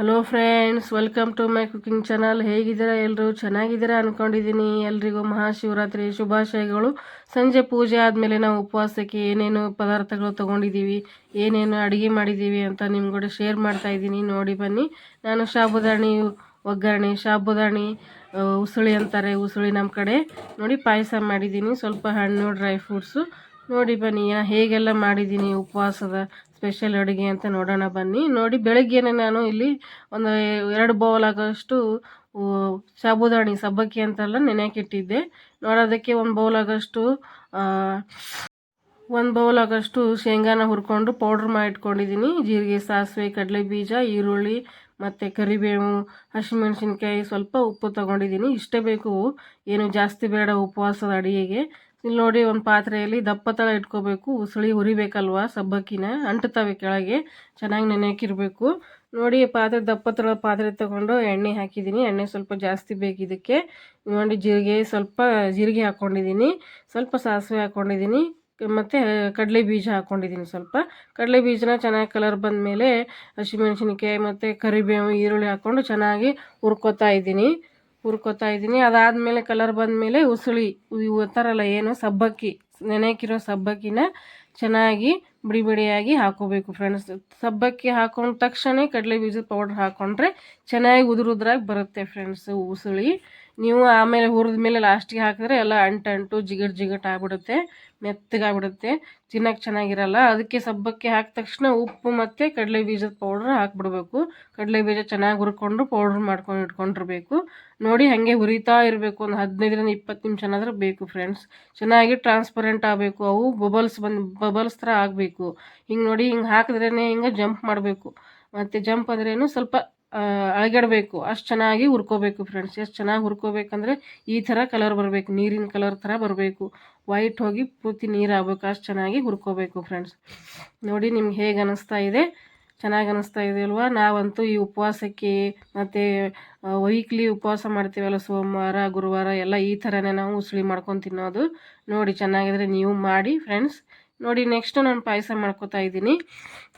Hello friends, welcome to my cooking channel. ಹೇಗಿದ್ದೀರಾ ಎಲ್ಲರೂ? ಚೆನ್ನಾಗಿದ್ದೀರಾ ಅಂದ್ಕೊಂಡಿದ್ದೀನಿ. ಎಲ್ರಿಗೂ ಮಹಾಶಿವರಾತ್ರಿ ಶುಭಾಶಯಗಳು. ಸಂಜೆ ಪೂಜೆ ಆದಮೇಲೆ ನಾವು ಉಪವಾಸಕ್ಕೆ ಏನೇನು ಪದಾರ್ಥಗಳು ತೊಗೊಂಡಿದ್ದೀವಿ, ಏನೇನು ಅಡುಗೆ ಮಾಡಿದ್ದೀವಿ ಅಂತ ನಿಮ್ಮ ಕೂಡ ಶೇರ್ ಮಾಡ್ತಾ ಇದ್ದೀನಿ. ನೋಡಿ ಬನ್ನಿ. ನಾನು ಸಾಬುದಾಣಿ ಒಗ್ಗರಣೆ, ಸಾಬುದಾಣಿ ಉಸುಳಿ ಅಂತಾರೆ, ಉಸುಳಿ ನಮ್ಮ ಕಡೆ. ನೋಡಿ ಪಾಯಸ ಮಾಡಿದ್ದೀನಿ, ಸ್ವಲ್ಪ ಹಣ್ಣು ಡ್ರೈ ಫ್ರೂಟ್ಸು. ನೋಡಿ ಬನ್ನಿ ಹೇಗೆಲ್ಲ ಮಾಡಿದ್ದೀನಿ ಉಪವಾಸದ ಸ್ಪೆಷಲ್ ಅಡುಗೆ ಅಂತ ನೋಡೋಣ ಬನ್ನಿ. ನೋಡಿ ಬೆಳಗ್ಗೆನೇ ನಾನು ಇಲ್ಲಿ ಒಂದು 2 ಬೌಲ್ ಆಗೋಷ್ಟು ಸಾಬುದಾಣಿ ಸಬ್ಬಕ್ಕಿ ಅಂತೆಲ್ಲ ನೆನೆಯಕ್ಕಿಟ್ಟಿದ್ದೆ. ನೋಡೋದಕ್ಕೆ ಒಂದು ಬೌಲ್ ಆಗಷ್ಟು ಶೇಂಗಾನ ಹುರ್ಕೊಂಡು ಪೌಡ್ರ್ ಮಾಡಿ ಇಟ್ಕೊಂಡಿದ್ದೀನಿ. ಜೀರಿಗೆ, ಸಾಸಿವೆ, ಕಡಲೆ ಬೀಜ, ಈರುಳ್ಳಿ ಮತ್ತು ಕರಿಬೇವು, ಹಸಿಮೆಣ್ಸಿನ್ಕಾಯಿ, ಸ್ವಲ್ಪ ಉಪ್ಪು ತೊಗೊಂಡಿದ್ದೀನಿ. ಇಷ್ಟೇ ಬೇಕು, ಏನು ಜಾಸ್ತಿ ಬೇಡ ಉಪವಾಸದ ಅಡುಗೆಗೆ. ಇಲ್ಲಿ ನೋಡಿ ಒಂದು ಪಾತ್ರೆಯಲ್ಲಿ ದಪ್ಪ ತಳ ಇಟ್ಕೋಬೇಕು. ಉಸುಳಿ ಹುರಿಬೇಕಲ್ವ, ಸಬ್ಬಕ್ಕಿನ ಅಂಟುತ್ತವೆ ಕೆಳಗೆ, ಚೆನ್ನಾಗಿ ನೆನೆಯಕ್ಕಿರಬೇಕು. ನೋಡಿ ದಪ್ಪ ತಳ ಪಾತ್ರೆ ತೊಗೊಂಡು ಎಣ್ಣೆ ಹಾಕಿದ್ದೀನಿ. ಎಣ್ಣೆ ಸ್ವಲ್ಪ ಜಾಸ್ತಿ ಬೇಕು ಇದಕ್ಕೆ. ನೋಡಿ ಸ್ವಲ್ಪ ಜೀರಿಗೆ ಹಾಕ್ಕೊಂಡಿದ್ದೀನಿ, ಸ್ವಲ್ಪ ಸಾಸಿವೆ ಹಾಕ್ಕೊಂಡಿದ್ದೀನಿ ಮತ್ತು ಕಡಲೆ ಬೀಜ ಹಾಕ್ಕೊಂಡಿದ್ದೀನಿ. ಸ್ವಲ್ಪ ಕಡಲೆ ಬೀಜನ ಚೆನ್ನಾಗಿ ಕಲರ್ ಬಂದ ಮೇಲೆ ಹಸಿಮೆಣ್ಸಿನ್ಕಾಯಿ ಮತ್ತು ಕರಿಬೇವು, ಈರುಳ್ಳಿ ಹಾಕ್ಕೊಂಡು ಚೆನ್ನಾಗಿ ಹುರ್ಕೋತಾ ಇದ್ದೀನಿ. ಅದಾದಮೇಲೆ ಕಲರ್ ಬಂದಮೇಲೆ ಉಸುಳಿ ಥರಲ್ಲ ಏನು ಸಬ್ಬಕ್ಕಿ, ನೆನೆಯಕ್ಕಿರೋ ಸಬ್ಬಕ್ಕಿನ ಚೆನ್ನಾಗಿ ಬಿಡಿಯಾಗಿ ಹಾಕೋಬೇಕು ಫ್ರೆಂಡ್ಸ್. ಸಬ್ಬಕ್ಕಿ ಹಾಕೊಂಡ ತಕ್ಷಣ ಕಡಲೆ ಬೀಜದ ಪೌಡ್ರ್ ಹಾಕ್ಕೊಂಡ್ರೆ ಚೆನ್ನಾಗಿ ಉದುರಾಗಿ ಬರುತ್ತೆ ಫ್ರೆಂಡ್ಸ್ ಉಸುಳಿ. ನೀವು ಆಮೇಲೆ ಹುರಿದ ಮೇಲೆ ಲಾಸ್ಟಿಗೆ ಹಾಕಿದ್ರೆ ಎಲ್ಲ ಅಂಟು ಜಿಗಟ್ ಆಗ್ಬಿಡುತ್ತೆ, ಮೆತ್ತಗಾಗ್ಬಿಡುತ್ತೆ, ತಿನ್ನೋಕೆ ಚೆನ್ನಾಗಿರಲ್ಲ. ಅದಕ್ಕೆ ಸಬ್ಬಕ್ಕಿ ಹಾಕಿದ ತಕ್ಷಣ ಉಪ್ಪು ಮತ್ತು ಕಡಲೆ ಬೀಜದ ಪೌಡ್ರ್ ಹಾಕ್ಬಿಡ್ಬೇಕು. ಕಡಲೆ ಬೀಜ ಚೆನ್ನಾಗಿ ಹುರ್ಕೊಂಡು ಪೌಡ್ರ್ ಮಾಡ್ಕೊಂಡು ಇಟ್ಕೊಂಡಿರ್ಬೇಕು. ನೋಡಿ ಹಾಗೆ ಹುರಿತಾ ಇರಬೇಕು, ಒಂದು 15ರಿಂದ 20 ನಿಮಿಷನಾದ್ರೂ ಬೇಕು ಫ್ರೆಂಡ್ಸ್. ಚೆನ್ನಾಗಿ ಟ್ರಾನ್ಸ್ಪರೆಂಟ್ ಆಗಬೇಕು, ಅವು ಬಬಲ್ಸ್ ಥರ ಆಗಬೇಕು. ಹಿಂಗೆ ನೋಡಿ, ಹಿಂಗೆ ಹಾಕಿದ್ರೇ ಹಿಂಗೆ ಜಂಪ್ ಮಾಡಬೇಕು. ಮತ್ತು ಜಂಪ್ ಅಂದ್ರೇನು ಸ್ವಲ್ಪ ಅಳಗಾಡಬೇಕು, ಅಷ್ಟು ಚೆನ್ನಾಗಿ ಹುರ್ಕೋಬೇಕು ಫ್ರೆಂಡ್ಸ್. ಎಷ್ಟು ಚೆನ್ನಾಗಿ ಹುರ್ಕೋಬೇಕಂದ್ರೆ ಈ ಥರ ಕಲರ್ ಬರಬೇಕು, ನೀರಿನ ಕಲರ್ ಥರ ಬರಬೇಕು, ವೈಟ್ ಹೋಗಿ ಪೂರ್ತಿ ನೀರು ಆಗ್ಬೇಕು, ಅಷ್ಟು ಚೆನ್ನಾಗಿ ಹುರ್ಕೋಬೇಕು ಫ್ರೆಂಡ್ಸ್. ನೋಡಿ ನಿಮ್ಗೆ ಹೇಗೆ ಅನ್ನಿಸ್ತಾ ಇದೆ? ಚೆನ್ನಾಗಿ ಅನ್ನಿಸ್ತಾ ಇದೆ ಅಲ್ವಾ? ನಾವಂತೂ ಈ ಉಪವಾಸಕ್ಕೆ ಮತ್ತು ವೀಕ್ಲಿ ಉಪವಾಸ ಮಾಡ್ತೀವಲ್ಲ, ಸೋಮವಾರ ಗುರುವಾರ ಎಲ್ಲ ಈ ಥರನೇ ನಾವು ಉಸುಳಿ ಮಾಡ್ಕೊಂಡು ತಿನ್ನೋದು. ನೋಡಿ ಚೆನ್ನಾಗಿದ್ರೆ ನೀವು ಮಾಡಿ ಫ್ರೆಂಡ್ಸ್. ನೋಡಿ ನೆಕ್ಸ್ಟು ನಾನು ಪಾಯಸ ಮಾಡ್ಕೋತಾ ಇದ್ದೀನಿ,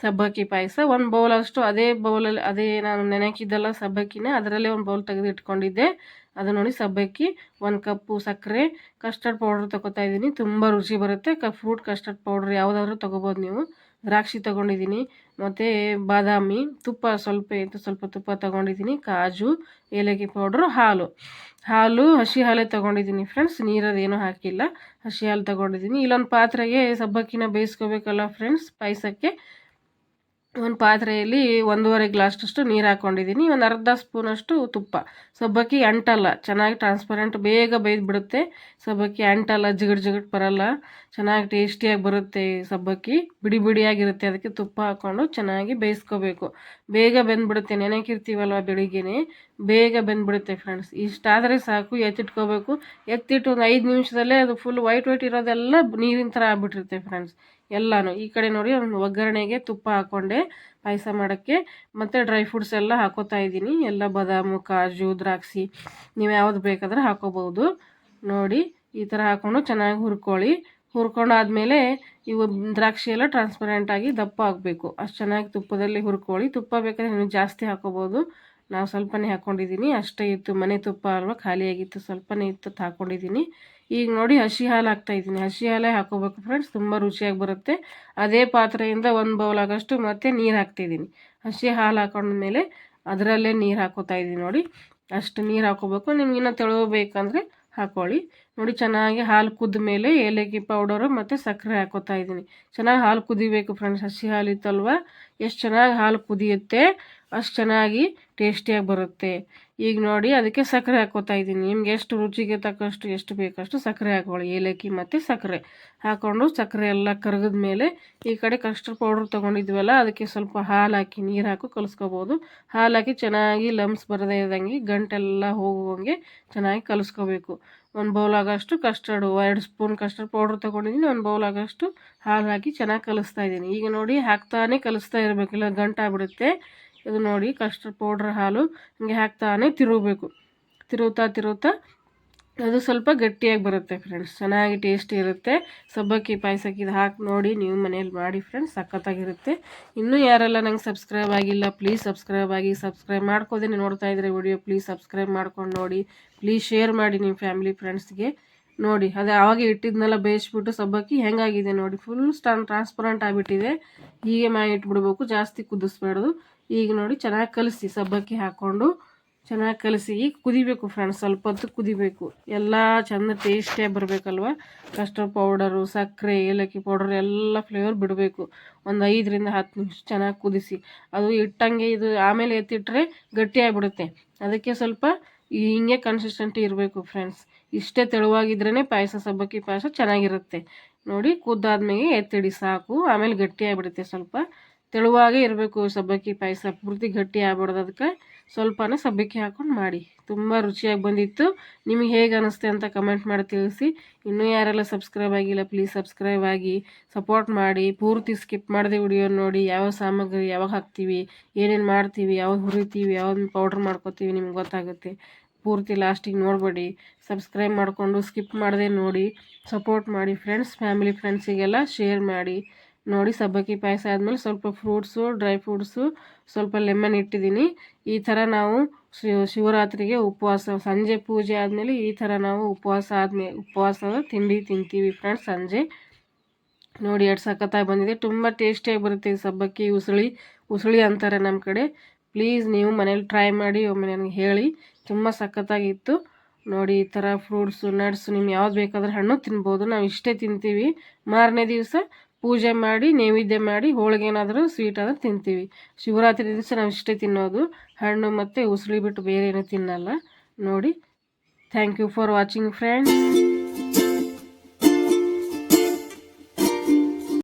ಸಬ್ಬಕ್ಕಿ ಪಾಯಸ. ಒಂದು ಬೌಲಷ್ಟು ಅದೇ ನಾನು ನೆನೆಕಿದ್ದಲ್ಲ ಸಬ್ಬಕ್ಕಿನ, ಅದರಲ್ಲೇ ಒಂದು ಬೌಲ್ ತೆಗೆದು ಇಟ್ಕೊಂಡಿದ್ದೆ. ಅದು ನೋಡಿ ಸಬ್ಬಕ್ಕಿ, 1 ಕಪ್ಪು ಸಕ್ಕರೆ, ಕಸ್ಟರ್ಡ್ ಪೌಡ್ರ್ ತೊಗೋತಾ ಇದ್ದೀನಿ. ತುಂಬ ರುಚಿ ಬರುತ್ತೆ. ಫ್ರೂಟ್ ಕಸ್ಟರ್ಡ್ ಪೌಡ್ರ್ ಯಾವುದಾದ್ರೂ ತೊಗೋಬೋದು ನೀವು. ದ್ರಾಕ್ಷಿ ತೊಗೊಂಡಿದ್ದೀನಿ ಮತ್ತು ಬಾದಾಮಿ, ತುಪ್ಪ ಸ್ವಲ್ಪ ತುಪ್ಪ ತೊಗೊಂಡಿದ್ದೀನಿ, ಕಾಜು, ಏಲಕ್ಕಿ ಪೌಡ್ರು, ಹಾಲು ಹಸಿ ಹಾಲೇ ತೊಗೊಂಡಿದ್ದೀನಿ ಫ್ರೆಂಡ್ಸ್, ನೀರದೇನೂ ಹಾಕಿಲ್ಲ, ಹಸಿ ಹಾಲು ತೊಗೊಂಡಿದ್ದೀನಿ. ಇಲ್ಲೊಂದು ಪಾತ್ರೆಗೆ ಸಬ್ಬಕ್ಕಿನ ಬೇಯಿಸ್ಕೋಬೇಕಲ್ಲ ಫ್ರೆಂಡ್ಸ್ ಪಾಯಸಕ್ಕೆ. ಒಂದು ಪಾತ್ರೆಯಲ್ಲಿ 1.5 ಗ್ಲಾಸ್ಟಷ್ಟು ನೀರು ಹಾಕ್ಕೊಂಡಿದ್ದೀನಿ, ಒಂದು ಅರ್ಧ ಸ್ಪೂನಷ್ಟು ತುಪ್ಪ. ಸಬ್ಬಕ್ಕಿ ಅಂಟಲ್ಲ, ಚೆನ್ನಾಗಿ ಟ್ರಾನ್ಸ್ಪರೆಂಟ್, ಬೇಗ ಬೇಯ್ದುಬಿಡುತ್ತೆ ಸಬ್ಬಕ್ಕಿ, ಅಂಟಲ್ಲ, ಜಿಗಟ್ ಬರಲ್ಲ, ಚೆನ್ನಾಗಿ ಟೇಸ್ಟಿಯಾಗಿ ಬರುತ್ತೆ ಸಬ್ಬಕ್ಕಿ, ಬಿಡಿಯಾಗಿರುತ್ತೆ. ಅದಕ್ಕೆ ತುಪ್ಪ ಹಾಕ್ಕೊಂಡು ಚೆನ್ನಾಗಿ ಬೇಯಿಸ್ಕೋಬೇಕು. ಬೇಗ ಬೆಂದ್ಬಿಡುತ್ತೆ, ನೆನೆಕಿರ್ತೀವಲ್ವ ಬೆಳಿಗ್ಗೆನೆ, ಬೇಗ ಬೆಂದ್ಬಿಡುತ್ತೆ ಫ್ರೆಂಡ್ಸ್. ಇಷ್ಟಾದರೆ ಸಾಕು, ಎತ್ತಿಟ್ಕೋಬೇಕು. ಎತ್ತಿಟ್ಟು ಒಂದು 5 ನಿಮಿಷದಲ್ಲೇ ಅದು ಫುಲ್ ವೈಟ್ ಇರೋದೆಲ್ಲ ನೀರಿನ ಥರ ಆಗ್ಬಿಟ್ಟಿರುತ್ತೆ ಫ್ರೆಂಡ್ಸ್ ಎಲ್ಲನೂ. ಈ ಕಡೆ ನೋಡಿ ಒಂದು ಒಗ್ಗರಣೆಗೆ ತುಪ್ಪ ಹಾಕ್ಕೊಂಡೆ ಪಾಯಸ ಮಾಡೋಕ್ಕೆ, ಮತ್ತು ಡ್ರೈ ಫ್ರೂಟ್ಸ್ ಎಲ್ಲ ಹಾಕೋತಾ ಇದ್ದೀನಿ. ಎಲ್ಲ ಬಾದಾಮು, ಕಾಜು, ದ್ರಾಕ್ಷಿ, ನೀವು ಯಾವ್ದು ಬೇಕಾದ್ರೆ ಹಾಕೋಬೋದು. ನೋಡಿ ಈ ಥರ ಹಾಕ್ಕೊಂಡು ಚೆನ್ನಾಗಿ ಹುರ್ಕೊಂಡಾದ್ಮೇಲೆ ಇವು ದ್ರಾಕ್ಷಿ ಎಲ್ಲ ಟ್ರಾನ್ಸ್ಪರೆಂಟಾಗಿ ದಪ್ಪ ಆಗಬೇಕು, ಅಷ್ಟು ಚೆನ್ನಾಗಿ ತುಪ್ಪದಲ್ಲಿ ಹುರ್ಕೊಳ್ಳಿ. ತುಪ್ಪ ಬೇಕಾದ್ರೆ ನೀವು ಜಾಸ್ತಿ ಹಾಕೋಬೋದು, ನಾವು ಸ್ವಲ್ಪನೇ ಹಾಕ್ಕೊಂಡಿದ್ದೀನಿ, ಅಷ್ಟೇ ಇತ್ತು, ಮನೆ ತುಪ್ಪ ಅಲ್ವಾ, ಖಾಲಿಯಾಗಿತ್ತು, ಸ್ವಲ್ಪನೇ ಇತ್ತು ಹಾಕ್ಕೊಂಡಿದ್ದೀನಿ. ಈಗ ನೋಡಿ ಹಸಿ ಹಾಲು ಹಾಕ್ತಾಯಿದ್ದೀನಿ, ಹಸಿ ಹಾಲೇ ಹಾಕೋಬೇಕು ಫ್ರೆಂಡ್ಸ್, ತುಂಬ ರುಚಿಯಾಗಿ ಬರುತ್ತೆ. ಅದೇ ಪಾತ್ರೆಯಿಂದ 1 ಬೌಲ್ ಆಗೋಷ್ಟು ಮತ್ತೆ ನೀರು ಹಾಕ್ತಿದ್ದೀನಿ. ಹಸಿ ಹಾಲು ಹಾಕೊಂಡ್ಮೇಲೆ ಅದರಲ್ಲೇ ನೀರು ಹಾಕೋತಾ ಇದ್ದೀನಿ. ನೋಡಿ ಅಷ್ಟು ನೀರು ಹಾಕೋಬೇಕು. ನಿಮ್ಗಿನ್ನ ತೆಳಬೇಕಂದ್ರೆ ಹಾಕ್ಕೊಳ್ಳಿ. ನೋಡಿ ಚೆನ್ನಾಗಿ ಹಾಲು ಕುದ್ದ ಮೇಲೆ ಏಲಕ್ಕಿ ಪೌಡರು ಮತ್ತು ಸಕ್ಕರೆ ಹಾಕೋತಾ ಇದ್ದೀನಿ. ಚೆನ್ನಾಗಿ ಹಾಲು ಕುದಿಬೇಕು ಫ್ರೆಂಡ್ಸ್, ಹಸಿ ಹಾಲು ಇತ್ತಲ್ವ, ಎಷ್ಟು ಚೆನ್ನಾಗಿ ಹಾಲು ಕುದಿಯುತ್ತೆ ಅಷ್ಟು ಚೆನ್ನಾಗಿ ಟೇಸ್ಟಿಯಾಗಿ ಬರುತ್ತೆ. ಈಗ ನೋಡಿ ಅದಕ್ಕೆ ಸಕ್ಕರೆ ಹಾಕೋತಾ ಇದ್ದೀನಿ. ನಿಮ್ಗೆ ಎಷ್ಟು ರುಚಿಗೆ ತಕ್ಕಷ್ಟು ಎಷ್ಟು ಬೇಕಷ್ಟು ಸಕ್ಕರೆ ಹಾಕೊಳ್ಳಿ. ಏಲಕ್ಕಿ ಮತ್ತು ಸಕ್ಕರೆ ಹಾಕ್ಕೊಂಡು ಸಕ್ಕರೆ ಎಲ್ಲ ಕರಗಿದ ಮೇಲೆ ಈ ಕಡೆ ಕಸ್ಟರ್ಡ್ ಪೌಡ್ರ್ ತೊಗೊಂಡಿದ್ವಲ್ಲ, ಅದಕ್ಕೆ ಸ್ವಲ್ಪ ಹಾಲು ಹಾಕಿ, ನೀರು ಹಾಕಿ ಕಲಿಸ್ಕೋಬೋದು. ಹಾಲು ಹಾಕಿ ಚೆನ್ನಾಗಿ ಲಮ್ಸ್ ಬರದೇ ಇದ್ದಂಗೆ, ಗಂಟೆಲ್ಲ ಹೋಗುವಂಗೆ ಚೆನ್ನಾಗಿ ಕಲಿಸ್ಕೋಬೇಕು. 1 ಬೌಲ್ ಆಗೋಷ್ಟು 2 ಸ್ಪೂನ್ ಕಸ್ಟರ್ಡ್ ಪೌಡ್ರ್ ತೊಗೊಂಡಿದ್ದೀನಿ. 1 ಬೌಲ್ ಆಗೋಷ್ಟು ಹಾಲು ಹಾಕಿ ಚೆನ್ನಾಗಿ ಕಲಿಸ್ತಾ ಇದ್ದೀನಿ. ಈಗ ನೋಡಿ ಹಾಕ್ತಾನೆ ಕಲಿಸ್ತಾ ಇರಬೇಕು, ಇಲ್ಲ ಗಂಟಾಗ್ಬಿಡುತ್ತೆ. ಇದು ನೋಡಿ ಕಸ್ಟರ್ಡ್ ಪೌಡ್ರ್ ಹಾಲು ಹಿಂಗೆ ಹಾಕ್ತಾನೆ ತಿರುಗಬೇಕು. ತಿರುಗ್ತಾ ಅದು ಸ್ವಲ್ಪ ಗಟ್ಟಿಯಾಗಿ ಬರುತ್ತೆ ಫ್ರೆಂಡ್ಸ್, ಚೆನ್ನಾಗಿ ಟೇಸ್ಟಿ ಇರುತ್ತೆ. ಸಬ್ಬಕ್ಕಿ ಪಾಯಸಕ್ಕೆ ಇದು ಹಾಕಿ ನೋಡಿ, ನೀವು ಮನೇಲಿ ಮಾಡಿ ಫ್ರೆಂಡ್ಸ್, ಸಖತ್ತಾಗಿರುತ್ತೆ. ಇನ್ನೂ ಯಾರೆಲ್ಲ ನಂಗೆ ಸಬ್ಸ್ಕ್ರೈಬ್ ಆಗಿಲ್ಲ ಪ್ಲೀಸ್ ಸಬ್ಸ್ಕ್ರೈಬ್ ಆಗಿ, ಸಬ್ಸ್ಕ್ರೈಬ್ ಮಾಡ್ಕೋದೇನೆ ನೋಡ್ತಾ ಇದ್ರೆ ವಿಡಿಯೋ ಪ್ಲೀಸ್ ಸಬ್ಸ್ಕ್ರೈಬ್ ಮಾಡ್ಕೊಂಡು ನೋಡಿ. ಪ್ಲೀಸ್ ಶೇರ್ ಮಾಡಿ ನಿಮ್ಮ ಫ್ಯಾಮಿಲಿ ಫ್ರೆಂಡ್ಸ್ಗೆ. ನೋಡಿ ಅದು ಆವಾಗ ಇಟ್ಟಿದ್ನೆಲ್ಲ ಬೇಯಿಸ್ಬಿಟ್ಟು ಸಬ್ಬಕ್ಕಿ ಹೆಂಗಾಗಿದೆ ನೋಡಿ, ಫುಲ್ ಟ್ರಾನ್ಸ್ಪರೆಂಟ್ ಆಗಿಬಿಟ್ಟಿದೆ. ಹೀಗೆ ಮಾಡಿ ಇಟ್ಬಿಡ್ಬೇಕು, ಜಾಸ್ತಿ ಕುದಿಸ್ಬಾರ್ದು. ಈಗ ನೋಡಿ ಚೆನ್ನಾಗಿ ಕಲಿಸಿ, ಸಬ್ಬಕ್ಕಿ ಹಾಕ್ಕೊಂಡು ಚೆನ್ನಾಗಿ ಕಲಸಿ. ಈಗ ಕುದಿಬೇಕು ಫ್ರೆಂಡ್ಸ್, ಸ್ವಲ್ಪ ಹೊತ್ತು ಕುದಿಬೇಕು. ಎಲ್ಲ ಚೆಂದ ಟೇಸ್ಟಿಯಾಗಿ ಬರಬೇಕಲ್ವ. ಕಸ್ಟರ್ಡ್ ಪೌಡರು, ಸಕ್ಕರೆ, ಏಲಕ್ಕಿ ಪೌಡರ್ ಎಲ್ಲ ಫ್ಲೇವರ್ ಬಿಡಬೇಕು. ಒಂದು 5ರಿಂದ 10 ನಿಮಿಷ ಚೆನ್ನಾಗಿ ಕುದಿಸಿ. ಅದು ಇಟ್ಟಂಗೆ ಇದು ಆಮೇಲೆ ಎತ್ತಿಟ್ರೆ ಗಟ್ಟಿಯಾಗಿಬಿಡುತ್ತೆ. ಅದಕ್ಕೆ ಸ್ವಲ್ಪ ಹಿಂಗೆ ಕನ್ಸಿಸ್ಟೆಂಟಿ ಇರಬೇಕು ಫ್ರೆಂಡ್ಸ್. ಇಷ್ಟೇ ತೆಳುವಾಗಿದ್ರೇ ಪಾಯಸ, ಸಬ್ಬಕ್ಕಿ ಪಾಯಸ ಚೆನ್ನಾಗಿರುತ್ತೆ. ನೋಡಿ ಕುದ್ದಾದ್ಮೇಲೆ ಎತ್ತಿಡಿ ಸಾಕು. ಆಮೇಲೆ ಗಟ್ಟಿಯಾಗಿಬಿಡುತ್ತೆ. ಸ್ವಲ್ಪ ತೆಳುವಾಗೇ ಇರಬೇಕು ಸಬ್ಬಕ್ಕಿ ಪಾಯಸ, ಪೂರ್ತಿ ಗಟ್ಟಿ ಆಗ್ಬಿಡೋದು. ಅದಕ್ಕೆ ಸ್ವಲ್ಪನೇ ಸಬ್ಬಕ್ಕಿ ಹಾಕ್ಕೊಂಡು ಮಾಡಿ. ತುಂಬ ರುಚಿಯಾಗಿ ಬಂದಿತ್ತು. ನಿಮಗೆ ಹೇಗೆ ಅನ್ನಿಸ್ತೆ ಅಂತ ಕಮೆಂಟ್ ಮಾಡಿ ತಿಳಿಸಿ. ಇನ್ನೂ ಯಾರೆಲ್ಲ ಸಬ್ಸ್ಕ್ರೈಬ್ ಆಗಿಲ್ಲ ಪ್ಲೀಸ್ ಸಬ್ಸ್ಕ್ರೈಬ್ ಆಗಿ ಸಪೋರ್ಟ್ ಮಾಡಿ. ಪೂರ್ತಿ ಸ್ಕಿಪ್ ಮಾಡಿದೆ ವಿಡಿಯೋ ನೋಡಿ, ಯಾವ ಸಾಮಗ್ರಿ ಯಾವಾಗ ಹಾಕ್ತೀವಿ, ಏನೇನು ಮಾಡ್ತೀವಿ, ಯಾವಾಗ ಹುರಿತೀವಿ, ಯಾವ್ದು ಪೌಡ್ರ್ ಮಾಡ್ಕೋತೀವಿ ನಿಮ್ಗೆ ಗೊತ್ತಾಗುತ್ತೆ. ಪೂರ್ತಿ ಲಾಸ್ಟಿಗೆ ನೋಡಬೇಡಿ. ಸಬ್ಸ್ಕ್ರೈಬ್ ಮಾಡಿಕೊಂಡು ಸ್ಕಿಪ್ ಮಾಡದೆ ನೋಡಿ, ಸಪೋರ್ಟ್ ಮಾಡಿ ಫ್ರೆಂಡ್ಸ್. ಫ್ಯಾಮಿಲಿ ಫ್ರೆಂಡ್ಸಿಗೆಲ್ಲ ಶೇರ್ ಮಾಡಿ. ನೋಡಿ ಸಬ್ಬಕ್ಕಿ ಪಾಯಸ ಆದಮೇಲೆ ಸ್ವಲ್ಪ ಫ್ರೂಟ್ಸು, ಡ್ರೈ ಫ್ರೂಟ್ಸು, ಸ್ವಲ್ಪ ಲೆಮನ್ ಇಟ್ಟಿದ್ದೀನಿ. ಈ ಥರ ನಾವು ಶಿವರಾತ್ರಿಗೆ ಉಪವಾಸ, ಸಂಜೆ ಪೂಜೆ ಆದಮೇಲೆ ಈ ಥರ ನಾವು ಉಪವಾಸದ ತಿಂಡಿ ತಿಂತೀವಿ ಫ್ರೆಂಡ್ಸ್ ಸಂಜೆ. ನೋಡಿ ಎರಡು ಸಖತ್ತಾಗಿ ಬಂದಿದೆ, ತುಂಬ ಟೇಸ್ಟಿಯಾಗಿ ಬರುತ್ತೆ. ಸಬ್ಬಕ್ಕಿ ಉಸುಳಿ ಅಂತಾರೆ ನಮ್ಮ ಕಡೆ. ಪ್ಲೀಸ್ ನೀವು ಮನೇಲಿ ಟ್ರೈ ಮಾಡಿ, ಒಮ್ಮೆ ನನಗೆ ಹೇಳಿ. ತುಂಬ ಸಖತ್ತಾಗಿತ್ತು. ನೋಡಿ ಈ ಥರ ಫ್ರೂಟ್ಸು, ನಟ್ಸು, ನಿಮ್ಗೆ ಯಾವ್ದು ಬೇಕಾದ್ರೆ ಹಣ್ಣು ತಿನ್ಬೋದು. ನಾವು ಇಷ್ಟೇ ತಿಂತೀವಿ. ಮಾರನೇ ದಿವಸ ಪೂಜೆ ಮಾಡಿ ನೈವೇದ್ಯ ಮಾಡಿ ಹೋಳಿಗೆ ಏನಾದರೂ ಸ್ವೀಟ್ ಆದರೂ ತಿಂತೀವಿ. ಶಿವರಾತ್ರಿ ದಿವಸ ನಾವು ಇಷ್ಟೇ ತಿನ್ನೋದು, ಹಣ್ಣು ಮತ್ತು ಉಸುಳಿ ಬಿಟ್ಟು ಬೇರೆ ಏನೂ ತಿನ್ನಲ್ಲ. ನೋಡಿ, thank you for watching friends.